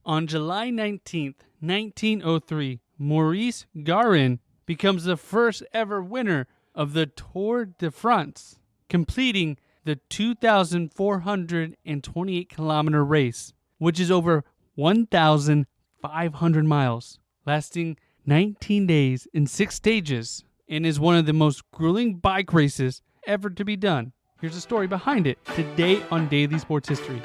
On July 19th, 1903, Maurice Garin becomes the first ever winner of the Tour de France, completing the 2,428 kilometer race, which is over 1,500 miles, lasting 19 days in 6 stages, and is one of the most grueling bike races ever to be done. Here's the story behind it today on Daily Sports History.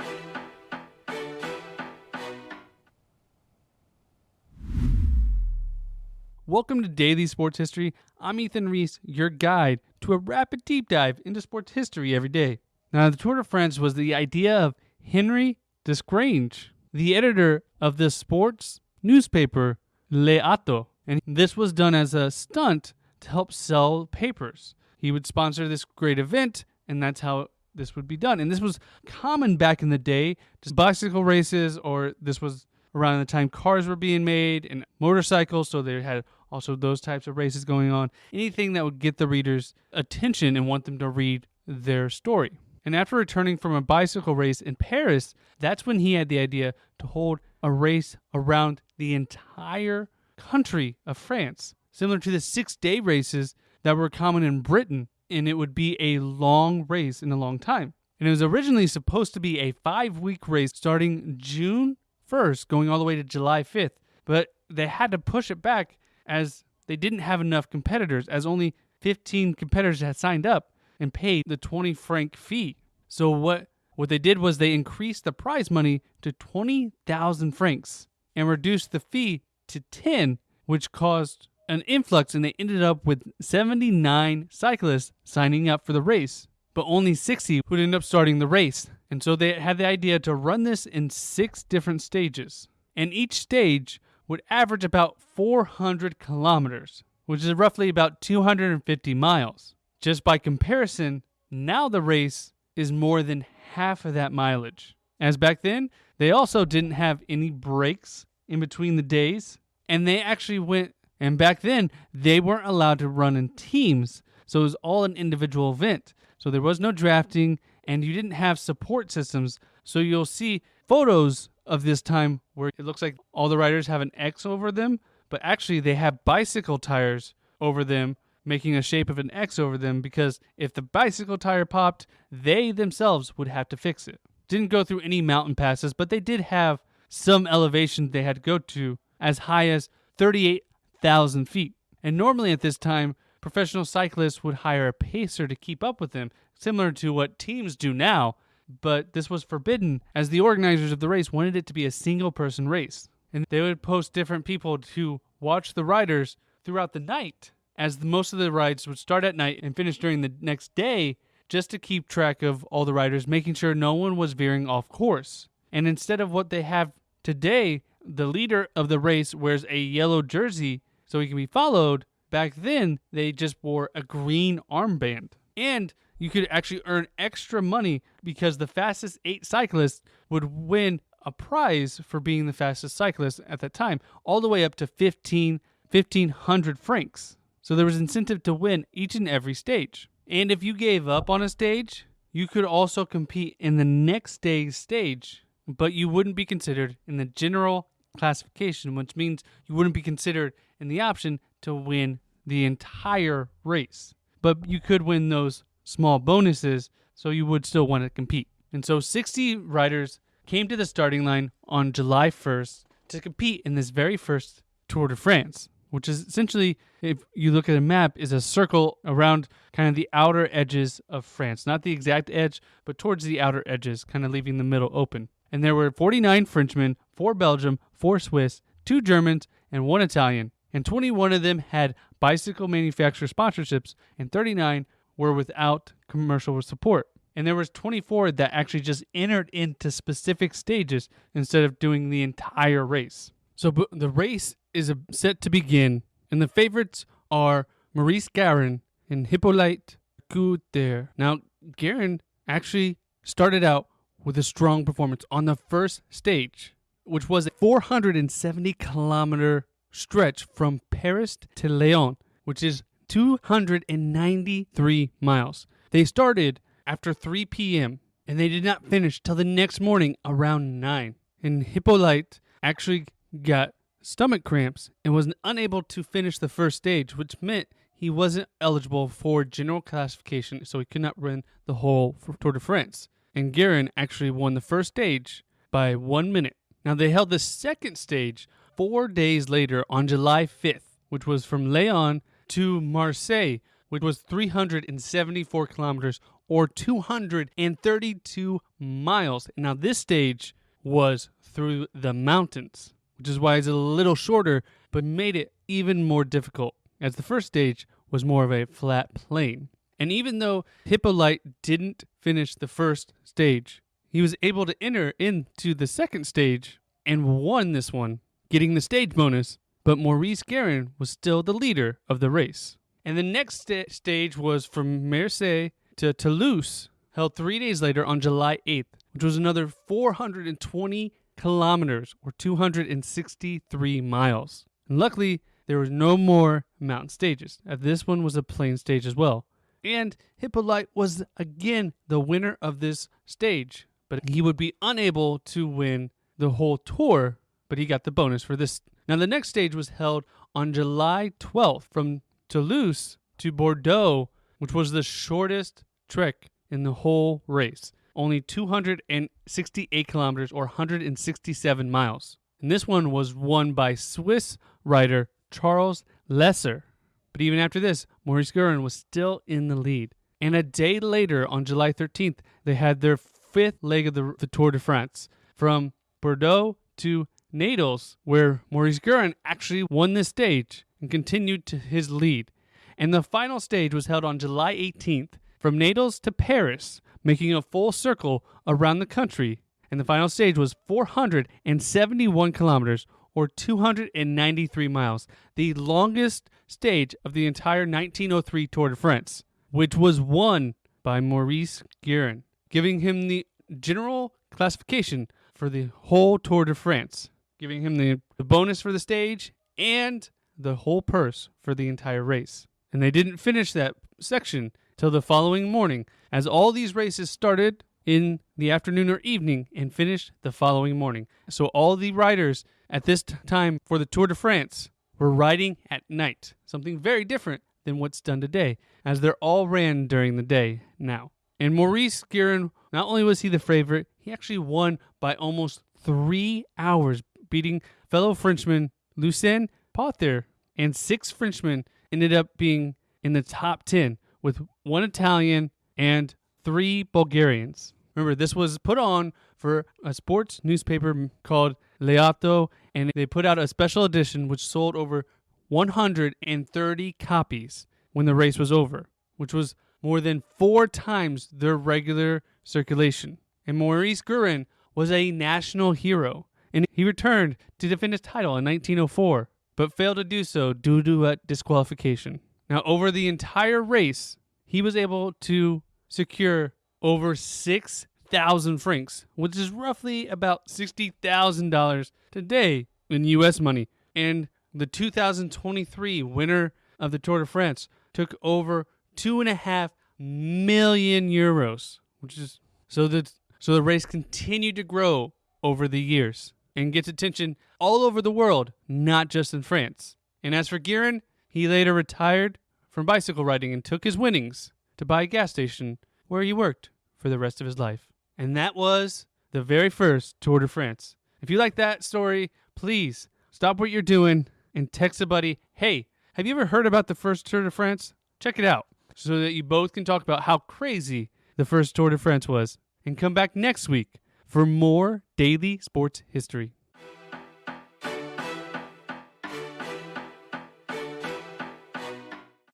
Welcome to Daily Sports History. I'm Ethan Reese, your guide to a rapid deep dive into sports history every day. Now, the Tour de France was the idea of Henry Desgrange, the editor of the sports newspaper Le Atto, and this was done as a stunt to help sell papers. He would sponsor this great event, and that's how this would be done. And this was common back in the day, just bicycle races, or this was around the time cars were being made and motorcycles, so they had also those types of races going on. Anything that would get the reader's attention and want them to read their story. And after returning from a bicycle race in Paris, that's when he had the idea to hold a race around the entire country of France, similar to the 6-day races that were common in Britain, and it would be a long race in a long time. And it was originally supposed to be a 5-week race starting June 1st, going all the way to July 5th, but they had to push it back as they didn't have enough competitors, as only 15 competitors had signed up and paid the 20 franc fee. So what they did was they increased the prize money to 20,000 francs and reduced the fee to 10, which caused an influx, and they ended up with 79 cyclists signing up for the race, but only 60 would end up starting the race. And so they had the idea to run this in 6 different stages. And each stage would average about 400 kilometers, which is roughly about 250 miles. Just by comparison, now the race is more than half of that mileage. As back then, they also didn't have any breaks in between the days. And they actually went, and back then, they weren't allowed to run in teams. So it was all an individual event. So there was no drafting, and you didn't have support systems. So you'll see photos of this time where it looks like all the riders have an X over them, but actually they have bicycle tires over them, making a shape of an X over them, because if the bicycle tire popped, they themselves would have to fix it. Didn't go through any mountain passes, but they did have some elevation they had to go to as high as 38,000 feet. And normally at this time, professional cyclists would hire a pacer to keep up with them, similar to what teams do now, but this was forbidden as the organizers of the race wanted it to be a single-person race. And they would post different people to watch the riders throughout the night, as most of the rides would start at night and finish during the next day, just to keep track of all the riders, making sure no one was veering off course. And instead of what they have today, the leader of the race wears a yellow jersey so he can be followed. Back then, they just wore a green armband. And you could actually earn extra money because the fastest 8 cyclists would win a prize for being the fastest cyclist at that time, all the way up to 1,500 francs. So there was incentive to win each and every stage. And if you gave up on a stage, you could also compete in the next day's stage, but you wouldn't be considered in the general classification, which means you wouldn't be considered in the option to win the entire race. But you could win those small bonuses, so you would still want to compete. And so 60 riders came to the starting line on July 1st to compete in this very first Tour de France, which is essentially, if you look at a map, is a circle around kind of the outer edges of France. Not the exact edge, but towards the outer edges, kind of leaving the middle open. And there were 49 Frenchmen, 4 Belgium, 4 Swiss, 2 Germans, and 1 Italian. And 21 of them had bicycle manufacturer sponsorships, and 39 were without commercial support. And there was 24 that actually just entered into specific stages instead of doing the entire race. So the race is set to begin, and the favorites are Maurice Garin and Hippolyte Couder. Now, Garin actually started out with a strong performance on the first stage, which was a 470-kilometer stretch from Paris to Lyon, which is 293 miles. They started after 3 p.m., and they did not finish till the next morning around 9. And Hippolyte actually got stomach cramps and was unable to finish the first stage, which meant he wasn't eligible for general classification, so he could not run the whole Tour de France. And Guerin actually won the first stage by 1 minute. Now, they held the second stage 4 days later on July 5th, which was from Lyon to Marseille, which was 374 kilometers or 232 miles. Now, this stage was through the mountains, which is why it's a little shorter, but made it even more difficult, as the first stage was more of a flat plain. And even though Hippolyte didn't finish the first stage, he was able to enter into the second stage and won this one, getting the stage bonus, but Maurice Guerin was still the leader of the race. And the next stage was from Marseille to Toulouse, held 3 days later on July 8th, which was another 420 kilometers or 263 miles. And luckily, there was no more mountain stages, as this one was a plain stage as well. And Hippolyte was again the winner of this stage, but he would be unable to win the whole tour, but he got the bonus for this. Now, the next stage was held on July 12th from Toulouse to Bordeaux, which was the shortest trek in the whole race, only 268 kilometers or 167 miles. And this one was won by Swiss rider Charles Lesser. But even after this, Maurice Guerin was still in the lead. And a day later, on July 13th, they had their fifth leg of the Tour de France from Bordeaux to Naples, where Maurice Guerin actually won this stage and continued to his lead. And the final stage was held on July 18th from Naples to Paris, making a full circle around the country. And the final stage was 471 kilometers or 293 miles, the longest stage of the entire 1903 Tour de France, which was won by Maurice Guerin, giving him the general classification for the whole Tour de France, giving him the bonus for the stage and the whole purse for the entire race. And they didn't finish that section till the following morning, as all these races started in the afternoon or evening and finished the following morning. So all the riders at this time for the Tour de France were riding at night, something very different than what's done today, as they're all ran during the day now. And Maurice Guerin, not only was he the favorite, he actually won by almost 3 hours, beating fellow Frenchman Lucien Pothier, and 6 Frenchmen ended up being in the top 10, with 1 Italian and 3 Bulgarians. Remember, this was put on for a sports newspaper called Leato, and they put out a special edition which sold over 130 copies when the race was over, which was more than 4 times their regular circulation. And Maurice Guerin was a national hero, and he returned to defend his title in 1904, but failed to do so due to a disqualification. Now, over the entire race, he was able to secure over 6,000 francs, which is roughly about $60,000 today in U.S. money. And the 2023 winner of the Tour de France took over 2.5 million euros, which is so the race continued to grow over the years and gets attention all over the world, not just in France. And as for Guerin, he later retired from bicycle riding and took his winnings to buy a gas station where he worked for the rest of his life. And that was the very first Tour de France. If you like that story, please stop what you're doing and text a buddy, hey, have you ever heard about the first Tour de France? Check it out so that you both can talk about how crazy the first Tour de France was. And come back next week for more daily sports history.